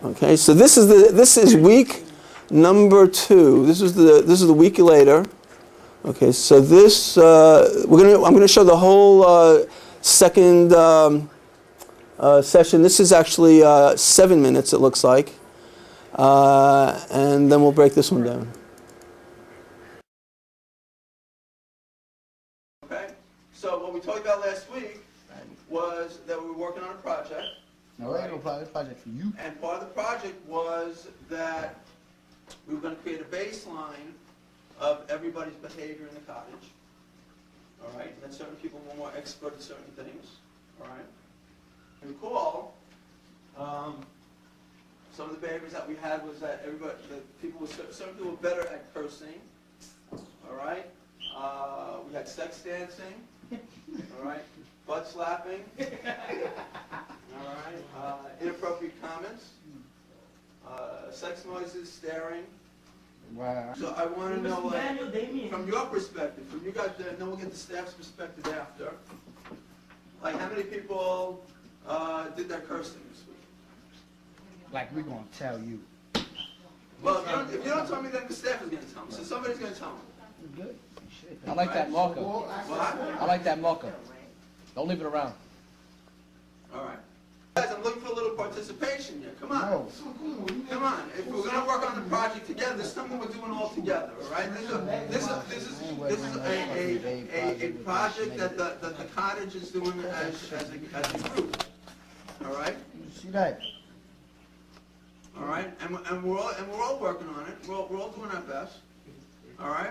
Okay, so this is week number 2. This is the week later. Okay, so this I'm gonna show the whole second session. This is actually 7 minutes, it looks like, and then we'll break this one down. Okay, so what we talked about last week was that we were working on a project. No, it ain't no project for you. And part of the project was that we were going to create a baseline of everybody's behavior in the cottage. All right, and that certain people were more expert at certain things. All right. And recall, some of the behaviors that we had was that certain people were better at cursing. All right. We had sex dancing. All right. Butt slapping. All right. Inappropriate comments. Sex noises, staring. Wow. So I want to know, from your perspective, from you guys, then we'll get the staff's perspective after. Like, how many people did their cursing this week? Like we're gonna tell you. Well, if you don't tell me, then the staff is going to tell me. So somebody's going to tell me. Good. I like that marker. What? I like that marker. Don't leave it around. All right. Guys, I'm looking for a little participation here. Come on. No. Come on. If we're going to work on the project together, this is something we're doing all together, all right? This is a project that the cottage is doing as a group. All right? You see that? All right? And we're all working on it. We're all doing our best. All right?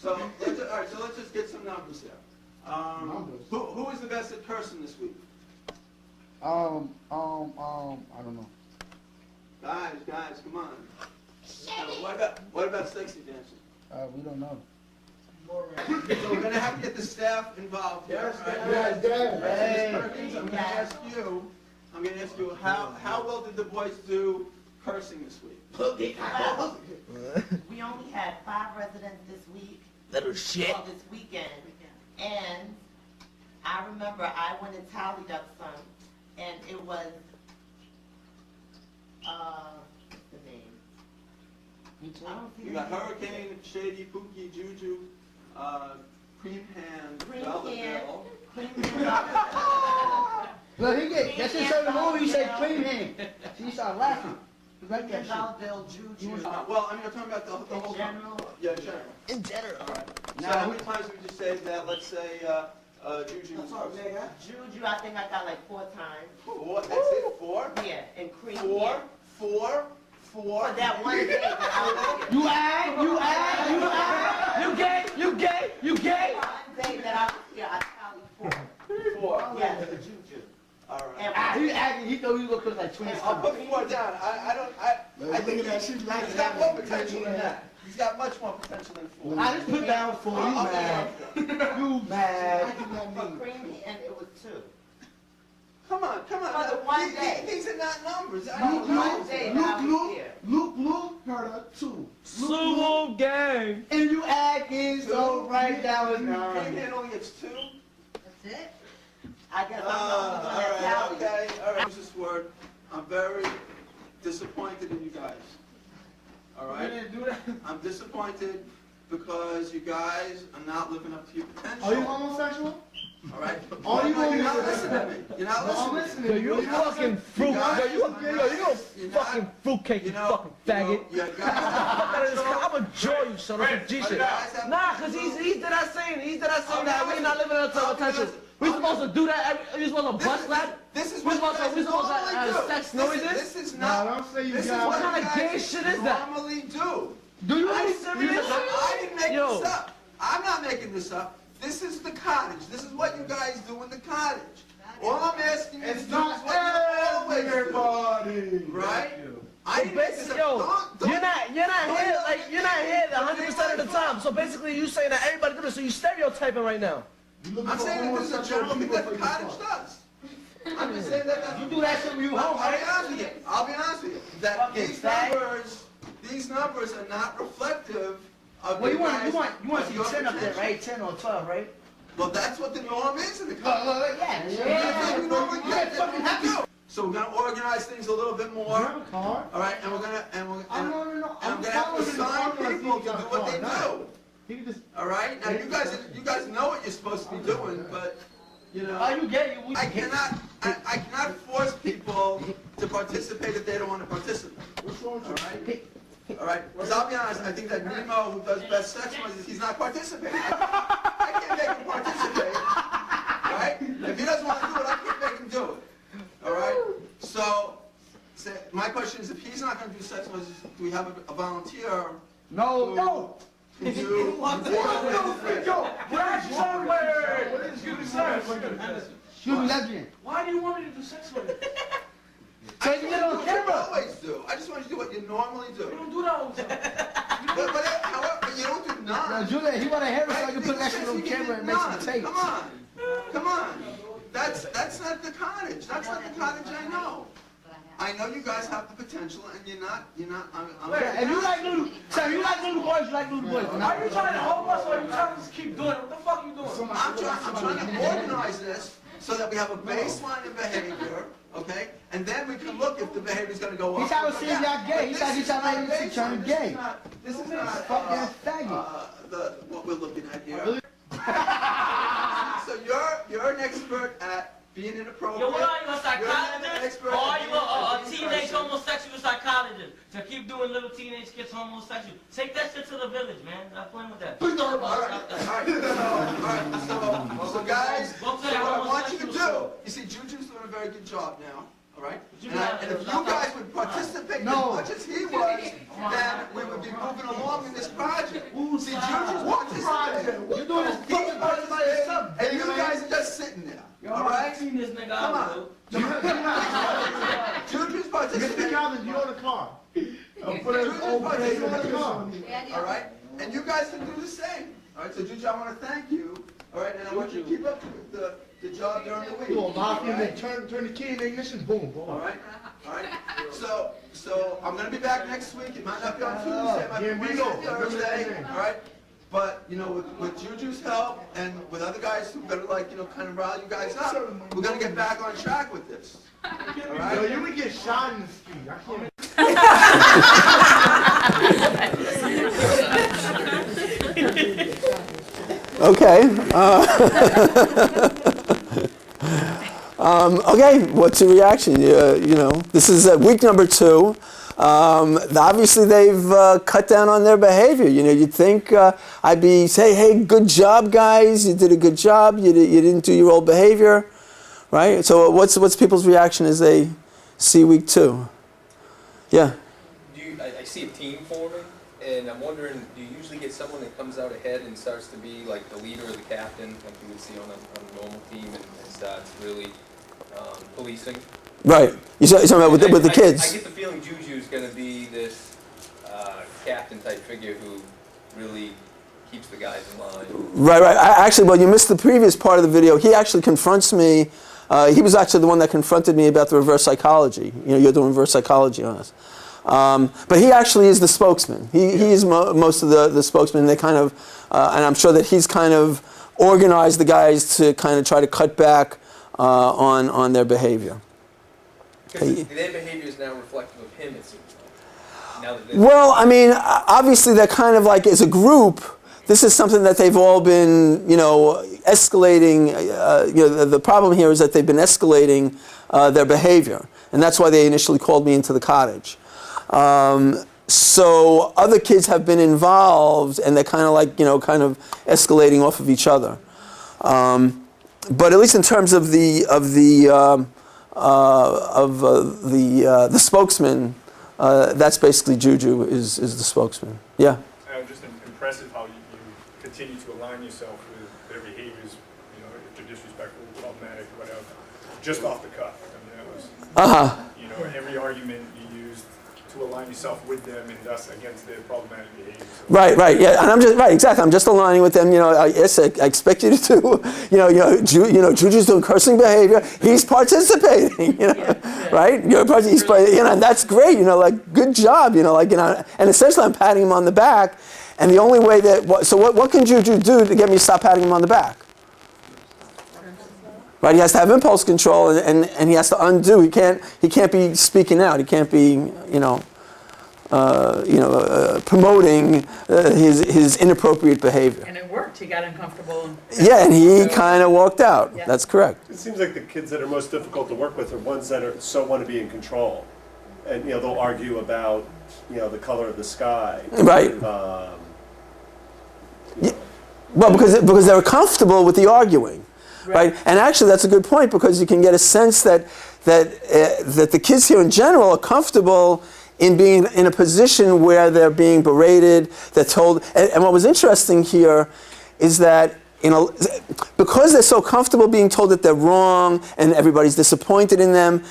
So let's just get some numbers here. Who is the best at cursing this week? I don't know. Guys, come on. What about sexy dancing? We don't know. So we're gonna have to get the staff involved here. Right? Yes. Perkins, I'm gonna ask you how well did the boys do cursing this week? We only had 5 residents this week. Little shit. This weekend. And I remember I went and tallied up some, and it was, what's the name? I don't see You got Hurricane, Shady, Pookie, Juju, Cream Hand, Belleville. Look, that's just in the movie, you say clean hand. See, you start laughing. You like that shit. Belleville, Juju. Well, I mean, I'm talking about the whole In general? Yeah, in general. In general. All right. So how many times would you say that, let's say, Juju was cursing? Juju, I think I got like 4 times. 4? That's it? 4? Yeah, and cream. 4? For that one day that I was here. You gay. One day that I was here, I tallied 4. 4. Yes, for Juju. All right. And He thought he was gonna put like 20 I'll put 4 down. I think he's got more potential than that. He's got much more potential than 4. I just put down 4. You mad. You mad. for cream, and it was 2. Come on. For the one day. These are not numbers. I For don't the know. one day that I was here. Luke heard her 2. Sumo gang. And you acting so right down with Cream me. Hand only gets 2? That's it? I guess I'm the All only one that right, tallied. okay. All right, use this word. I'm very disappointed in you guys. All right? You didn't do that. I'm disappointed because you guys are not living up to your potential. Are you homosexual? All right? Are you You're not homosexual? listening to me. You're not No, I'm listening. listening. Yo, you fucking fruit. Yo, you fucking fruitcake, you fucking faggot. You guys I'm a joy, you son of a G shit. Nah, cause he's that saying that we're not living up to our potential. We supposed to do that. We supposed to butt slap. This is We what supposed to have sex noises. This is Nah, not. don't say you This is got what it. kind of you gay guys shit is that? normally do. Do you I really serious? I didn't make Yo. this up. I'm not making this up. This is the cottage. This is what you guys do in the cottage. All I'm asking you to It's do not is what you always do. everybody. Right? I didn't make this up. Yo, Don't- you're not here 100% of the time. So basically, you saying that everybody do this. So you stereotyping right now. I'm saying that this is a general thing that the cottage does. I'm just saying that. You do that shit when you home, I'll be right? honest with you. I'll be honest with you. That Fucking these numbers are not reflective of Well, you your want guys' to see your 10 up there, potential. right? 10 or 12, right? Well, that's what the norm is in the cottage. Yeah. That's what you normally get. fucking happy. So we're gonna organize things a little bit more. You have a card? All right, and we're gonna No. I'm gonna have to assign people to do what they do. He can just. All right. Now you guys know what you're supposed to be doing, but you know. Oh, you get it. I cannot force people to participate if they don't want to participate. What's wrong with All you? right. All right. Because I'll be honest, I think that Nemo, who does best sex noises, he's not participating. I can't make him participate. All right. If he doesn't want to do it, I can't make him do it. All right. So my question is, if he's not going to do sex noises, do we have a volunteer? No. To do Shoot me lesbian. Why do you want me to do sex with you? So you get on what camera. you always do. I just want you to do what you normally do. You don't do that all the time. However, you don't do none. Now, Julia, he want to hear it so I can put that shit on You camera and did make some none. tape. Come on. That's not the cottage. That's not the cottage I know. I know you guys have the potential, and you're not. Yeah, and you like little, so you like little boys, you like little boys. Are you trying to help us or are you trying to just keep doing it? What the fuck are you doing? I'm trying to organize this so that we have a baseline of behavior, okay? And then we can look if the behavior's going to go up. He's trying to see if y'all gay. He's trying to But get y'all ladies to turn gay. This is not Fuck that faggot. what we're looking at here. So you're an expert at being inappropriate. Yo, what are you, a You're an psychologist? expert Or are at you being a being teenage person. homosexual psychologist to keep doing little teenage kids homosexual? Take that shit to the village, man. Stop playing with that. All right. So guys, so what I want you to do, you see, Juju's doing a very good job now, all right? And if you guys would participate as much as he was, then we would be moving along in this project. See, Juju's participating. You're doing this fucking project by yourself. And you guys are just sitting there, all right? Seen this nigga Come out, on. dude. Juju's Mr. participating. Calvin, you own a car. Put it Juju's on the participating. car. All right? And you guys can do the same. All right, so Juju, I want to thank you. All right, and I want you to keep up the job during the week. You a mafia, all then right? turn the key in the ignition, boom, All boom. right, all right. So I'm gonna be back next week. It might not be on Tuesday, it might be Wednesday, Thursday. All right. But you know, with Juju's help and with other guys who better kind of rile you guys up, we're gonna get back on track with this. All Yo, right. you would get shot in the street. I can't. Okay. Okay. What's your reaction? This is week number 2. Obviously, they've cut down on their behavior. You'd think I'd be saying, "Hey, good job, guys! You did a good job. You didn't do your old behavior, right?" So, what's people's reaction as they see week 2? Yeah. I see a team forming, and I'm wondering, do you usually get someone that comes out ahead and starts to be like the leader or the captain, like you would see on a normal team, and starts really policing? Right. You're talking about with the kids. I get the feeling Juju's going to be this captain type figure who really keeps the guys in line. Right. Actually, well, you missed the previous part of the video. He actually confronts me. He was actually the one that confronted me about the reverse psychology. You're doing reverse psychology on us. But he actually is the spokesman. He is most of the spokesman. They kind of, and I'm sure that he's kind of organized the guys to kind of try to cut back on their behavior. Because their behavior is now reflective of him, it seems like. Now that Well, I mean, obviously they're kind of like, as a group, this is something that they've all been, escalating. The problem here is that they've been escalating their behavior. And that's why they initially called me into the cottage. So other kids have been involved, and they're kind of like, kind of escalating off of each other. But at least in terms of the spokesman, that's basically Juju is the spokesman. Yeah. Just impressive how you continue to align yourself with their behaviors, if they're disrespectful, problematic, whatever, just off the cuff. That was, every argument you used to align yourself with them and thus against their problematic behaviors. So Right, yeah, and I'm just exactly. I'm just aligning with them. Yes, I expect you to do. Juju's doing cursing behavior. He's participating. Right? And that's great. Good job. And essentially, I'm patting him on the back. And the only way that what can Juju do to get me to stop patting him on the back? right? He has to have impulse control, and he has to undo. He can't be speaking out. He can't be, promoting his inappropriate behavior. And it worked. He got uncomfortable. Yeah, and he kind of walked out. Yeah. That's correct. It seems like the kids that are most difficult to work with are ones that want to be in control, and they'll argue about the color of the sky. Right. Well, because they're comfortable with the arguing, right? And actually, that's a good point, because you can get a sense that the kids here in general are comfortable in being in a position where they're being berated, they're told. And what was interesting here is that because they're so comfortable being told that they're wrong and everybody's disappointed in them,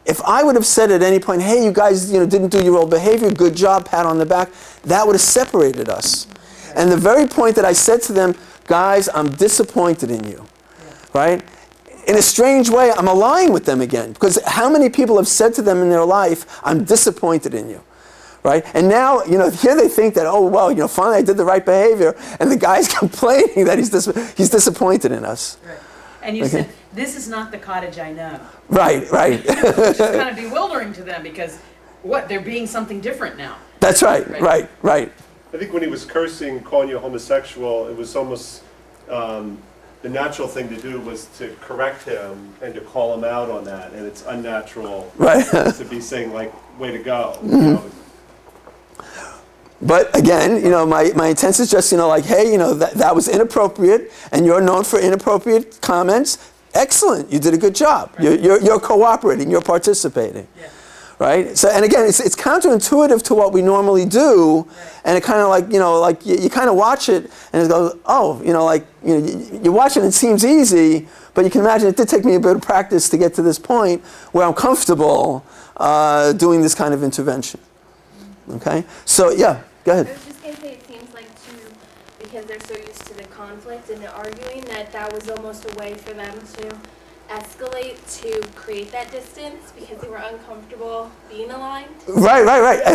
if I would have said at any point, hey, you guys didn't do your old behavior, good job, pat on the back, that would have separated us. And the very point that I said to them, guys, I'm disappointed in you, right? In a strange way, I'm aligning with them again, because how many people have said to them in their life, I'm disappointed in you, right? And now, here they think that, oh, well, finally I did the right behavior, and the guy's complaining that he's disappointed in us. Right. And you said, this is not the cottage I know. Right. Which is kind of bewildering to them, because they're being something different now. That's right. I think when he was cursing, calling you a homosexual, it was almost the natural thing to do was to correct him and to call him out on that, and it's unnatural to be saying, like, way to go. But again, my intent is just, like, hey, that was inappropriate, and you're known for inappropriate comments. Excellent, you did a good job. Right. You're cooperating, you're participating. Yeah. Right? So, and again, it's counterintuitive to what we normally do, and it kind of like, you kind of watch it, and it goes, oh, you watch it and it seems easy, but you can imagine it did take me a bit of practice to get to this point where I'm comfortable doing this kind of intervention. Okay? So, yeah, go ahead. I was just going to say, it seems like because they're so used to the conflict and the arguing, that was almost a way for them to escalate, to create that distance, because they were uncomfortable being aligned. Right.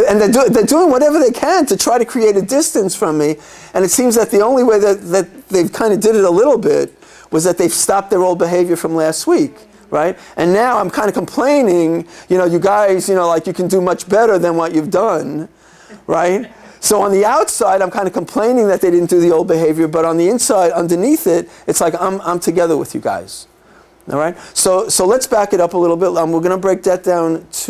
And they're doing whatever they can to try to create a distance from me. And it seems that the only way that they've kind of did it a little bit was that they've stopped their old behavior from last week. Right? And now I'm kind of complaining, you guys, like you can do much better than what you've done. Right? So on the outside, I'm kind of complaining that they didn't do the old behavior, but on the inside, underneath it, it's like I'm together with you guys. All right? So let's back it up a little bit. We're going to break that down to